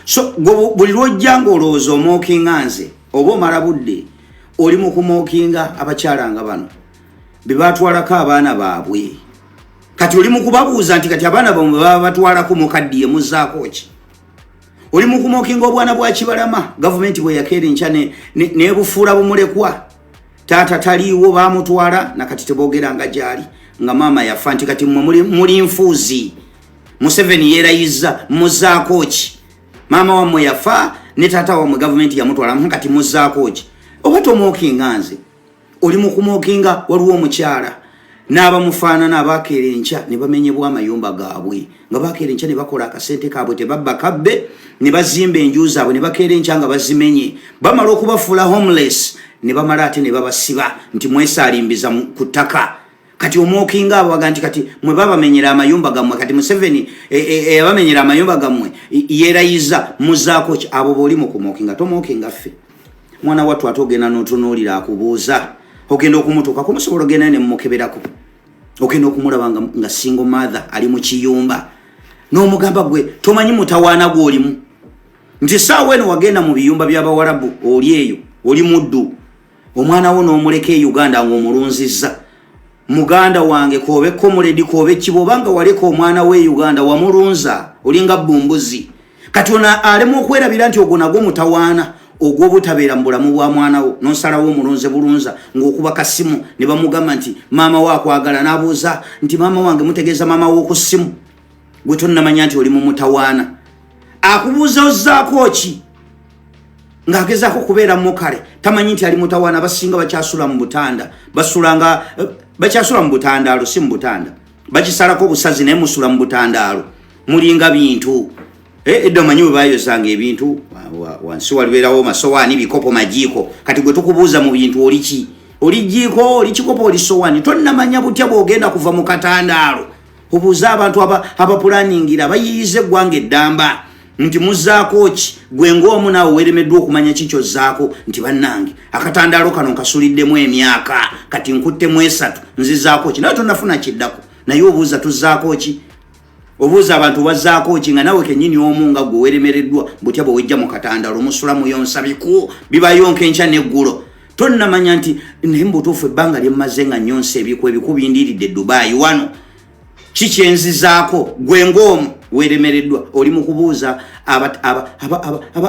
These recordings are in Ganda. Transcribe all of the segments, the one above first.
So buli lwojjanga olowooza omookinga nze oba omala budde oli mu kumookinga abakyala nga bano be batwalako abaana baabwe. Kati oli mu kubabuuza nti kati abaana bamwe baba batwalako mukaddiye muzzaako ki? Oli mu kumookinga obwana bwa Kibalama gavumenti bwe yakeera enkya n'ebufuula bumulekwa. Taata taliiwo baamutwala nakati teboogera nga gyali nga maama yafa nti kati mmwe muli nfuuzi. Museveni yeerayiza muzzaako ki? Maama wammwe yafa ne taata wammwe gavumenti yamutwala kati muzzaako ki? Oba tomookinga nze oli mu kumookinga waliwo omukyala n'abamufaanana abakeera enkya ne bamenyebwa amayumba gaabwe nga bakeera enkya ne bakola akasente kaabwe tebabba kabbe ne bazimba enju zaabwe ne bakeera enkya nga bazimenye bamala okubafuula homeless ne bamala ate ne babasiba nti mwesaalimbiza ku ttaka. Kati omwokinga abo baga nti kati mwe babamenyera amayumba gammwe kati Museveni abamenyera amayumba gammwe yeerayiza muzzaako ki? Abo boli mu kumookinga tomookinga ffe. Mwana wattu atogenda n'otunuulira akubuuza ogenda okumutuuka kumusobola ogenda ne mumukeberako ogenda okumulaba nga single mother ali mu kiyumba n'omugamba gwe tomanyi mutawaana gw'olimu nti saawa eno wagenda mu biyumba by'Abawarabu oli eyo oli muddu omwana wo n'omuleka e Uganda ng'omulunzizza. Muganda wange kobe komuledi kobe kibobanga waleka omwana we Uganda wamulunza olinga bbumbuzi. Kati ona alemu okwerabira nti ogwo nagwo mutawaana ogw'obutabeera mu bulamu bwa mwana wo n'osalawo omulunze bulunza ng'okuba kasimu ne bamugamba nti maama wo akwagala n'abuuza nti maama wange mutegeeza maama wo ku ssimu gwe tonnamanya nti oli mu mutawaana. Akubuuza ozzaako ki ng'agezaako kubeera mu kale tamanyi nti ali mutawaana. Basinga bakyasula mu butanda bakyasula mu butandaalo si mu butanda bakisalako obusazi naye musula mu butandaalo mulinga bintu edda omanyi bwe bayozanga ebintu wansi walibeerawo masowaani bikopo majiiko. Kati gwe tukubuuza mu bintu oli ki? Oli jiiko oli kikopo oli sowaani tonnamanya butya bw'ogenda kuva mu katandaalo. Obuuza abantu abapulaningira bayiyiza eggwanga eddamba nti muzzaako ki? Gwe ng'omu naawe weeremeddwa okumanya kikyo zzaako nti bannange akatandaalo kano nkasuliddemu emyaka kati nkuttemu 3 nzizzaako ki? Nawe tonnafuna kiddako naye obuuza tuzzaako ki? Obuuza abantu bazzaako ki nga nawe kennyini omu nga gwe weeremereddwa butya bwe wejja mu katandaalo musula muyonsa biku bibayonka enkya n'eggulo. Tonnamanya nti naye mbutuufu ebbanga lye mmaze nga nnyonsa ebiku bindiiridde Dubai wano kiki enzizaako? Gwe ng'omu weeremereddwa oli mu kubuuza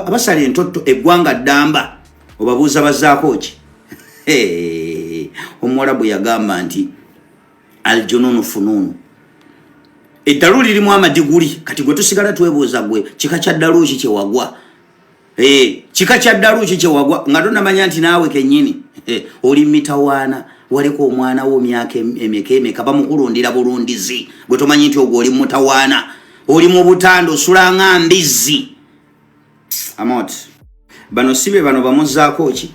abasala entotto eggwanga ddamba obabuuza bazzaako ki? Omuwarabu yagamba nti aljununu fununu. Eddalu lirimu amadiguli kati gwe tusigala twebuuza gwe kika kya ddalu ki kye wagwa? Kika kya ddalu ki kye wagwa nga tonnamanya nti naawe kennyini oli mitawaana waleka omwana wo myaka emeka bamukulundira bulundizi gwe tomanyi nti ogwo oli mutawaana oli mu butanda osula nga mbizzi. Amot bano sibe bano bamuzzaako ki?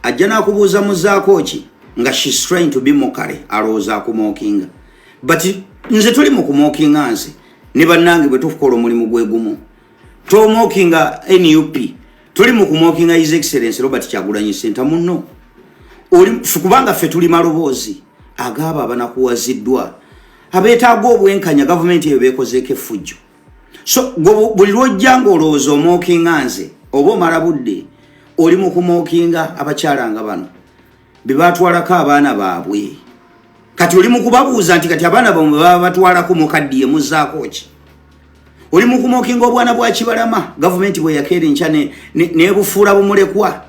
Ajja n'akubuuza muzzaako ki nga she's trying to be mokale alowooza akumookinga. But nze tuli mu kumookinga nze ne bannange bwe tukola omulimu gwe gumu tomookinga NUP tuli mu kumookinga His Excellency Robert Kyagulanyi Ssentamu munno kubanga ffe tuli maloboozi agaabo abanakuwaziddwa abeetaaga obwenkanya gavumenti eyo beekozeeko effujjo. So buli lwojjanga olowooza omookinga nze oba omala budde oli mu kumookinga abakyala nga bano be batwalako abaana baabwe. Kati oli mu kubabuuza nti kati abaana bamwe baba batwalako mukaddiye muzzaako ki? Oli mu kumookinga obwana bwa Kibalama gavumenti bwe yakeera enkya n'ebufuula bumulekwa.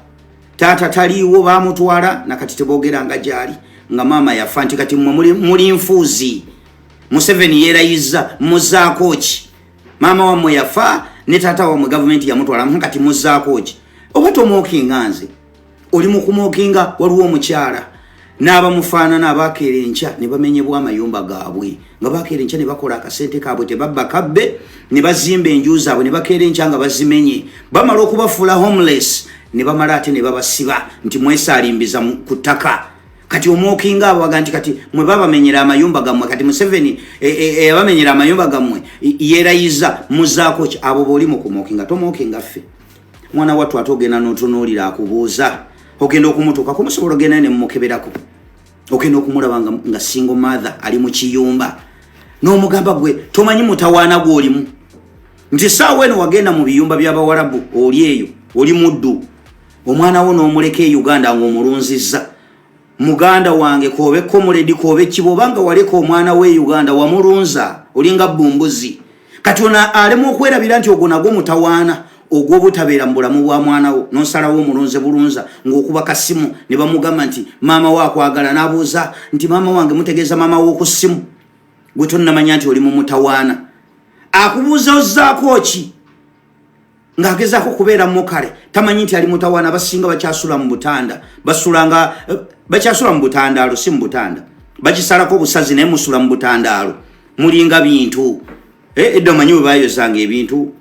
Taata taliiwo baamutwala nakati teboogera nga gyali nga maama yafa nti kati mmwe muli nfuuzi. Museveni yeerayiza muzzaako ki? Maama wammwe yafa ne taata wammwe gavumenti yamutwala kati muzzaako ki? Oba tomookinga nze oli mu kumookinga waliwo omukyala n'abamufaanana abakeera enkya ne bamenyebwa amayumba gaabwe nga bakeera enkya ne bakola akasente kaabwe tebabba kabbe ne bazimba enju zaabwe ne bakeera enkya nga bazimenye bamala okubafuula homeless ne bamala ate ne babasiba nti mwesaalimbiza ku ttaka. Kati omwokinga abo baga nti kati mwe babamenyera amayumba gammwe kati Museveni abamenyera amayumba gammwe yeerayiza muzzaako ki? Abo boli mu kumookinga tomookinga ffe. Mwana wattu atogenda n'otunuulira akubuuza ogenda okumutuuka kumusobola ogenda ne mumukeberako ogenda okumulaba nga single mother ali mu kiyumba n'omugamba gwe tomanyi mutawaana gw'olimu nti saawa eno wagenda mu biyumba by'Abawarabu oli eyo oli muddu omwana wo n'omuleka Uganda ng'omulunzizza muganda wange kobe komuledi kobe kibobanga waleka omwana we Uganda wamulunza olinga bumbuzi kati ona alemu okwerabira nti ogwo nagwo mutawaana ogw'obutabeera mu bulamu bwa mwana wo n'osalawo omulunze bulunza ng'okuba kasimu ne bamugamba nti maama wo akwagala n'abuuza nti maama wange mutegeeza maama wo ku ssimu gwe tonnamanya nti oli mu mutawaana akubuuza ozzaako ki ng'agezaako kubeera mu kale tamanyi nti ali mutawaana basinga bakyasula mu butanda bakyasula mu butandaalo si mu butanda bakisalako obusazi naye musula mu butandaalo mulinga bintu edda omanyi bwe bayozanga ebintu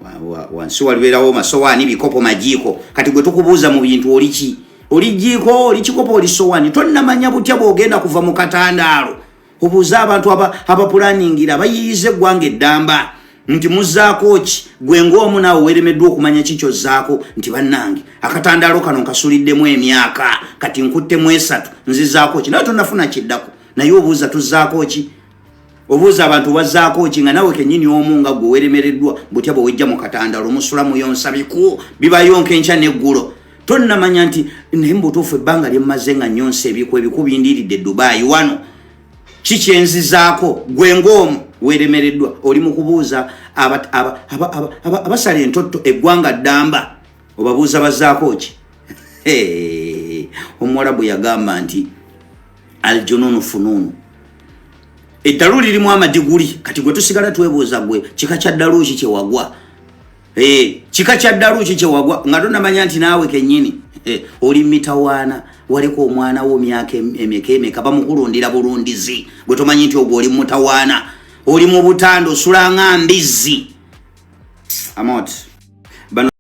wansi walibeerawo masowaani bikopo majiiko kati gwe tukubuuza mu bintu oli ki oli jiiko oli kikopo oli sowaani tonnamanya butya bw'ogenda kuva mu katandaalo obuuza abantu abapulaningira bayiyiza eggwanga eddamba nti muzzaako ki gwe ng'omu naawe weeremeddwa okumanya kikyo zzaako nti bannange akatandaalo kano nkasuliddemu emyaka kati nkuttemu 3 nzizzaako ki nawe tonnafuna kiddako naye obuuza tuzzaako ki obuuza abantu bazzaako ki nga nawe kennyini omu nga gwe weeremereddwa butya bwe wejja mu katandaalo musula muyonsa biku bibayonka enkya n'eggulo tonnamanya nti naye mbutuufu ebbanga lye mmaze nga nnyonsa ebiku bindiiridde Dubai wano kikyenzizaako gwe ng'omu weeremereddwa oli mu kubuuza abasala entotto eggwanga ddamba obabuuza bazzaako ki Omuwarabu yagamba nti aljununu fununu eddalu lirimu amadiguli kati gwe tusigala twebuuza gwe kika kya ddalu ki kyewagwa kika kya ddalu ki kyewagwa nga tonnamanya nti naawe kennyini oli mitawaana waleka omwana wo myaka emeka bamukulundira bulundizi gwe tomanyi nti ogwo oli mutawaana oli mu butanda osulanga mbizzi amot